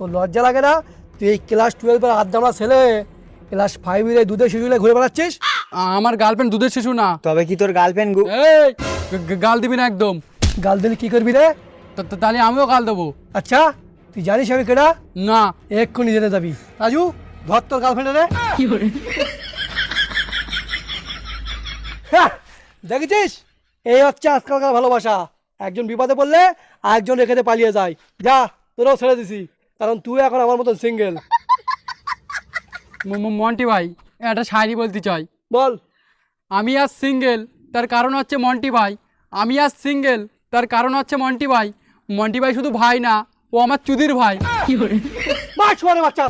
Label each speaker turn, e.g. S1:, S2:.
S1: তোর লজ্জা লাগে না? তুই এই ক্লাস 12 আড্ডামা ছেলে ক্লাস 5 দুধের শিশুলে ঘুরে বেড়াচ্ছিস?
S2: আমার গার্লফ্রেন্ড দুধের শিশু না।
S3: তবে কি তোর গার্লফ্রেন্ড
S2: এই গাল দিবি না একদম।
S1: গাল দিলে কি করবি রে?
S2: তাহলে আমিও গাল দেবো।
S1: আচ্ছা তুই জানিস আমি কেডা?
S2: না।
S1: এক্ষুনি জেনে যাবি। রাজু ধর তোর গার্লফ্রেন্ড রে। হ্যাঁ, দেখেছিস এই হচ্ছে আজকালকার ভালোবাসা। একজন বিপদে পড়লে আরেকজন রেখে পালিয়ে যায়। যা তোরাও ছেড়ে দিছি, কারণ তুই এখন আমার মতন সিঙ্গেল।
S2: মন্টি ভাই একটা শায়রি বলতে চাই।
S1: বল।
S2: আমি আজ সিঙ্গেল, তার কারণ হচ্ছে মন্টি ভাই। আমি আজ সিঙ্গেল, তার কারণ হচ্ছে মন্টি ভাই। মন্টি ভাই শুধু ভাই না, ও আমার চুদির ভাই।
S1: বাচ্চা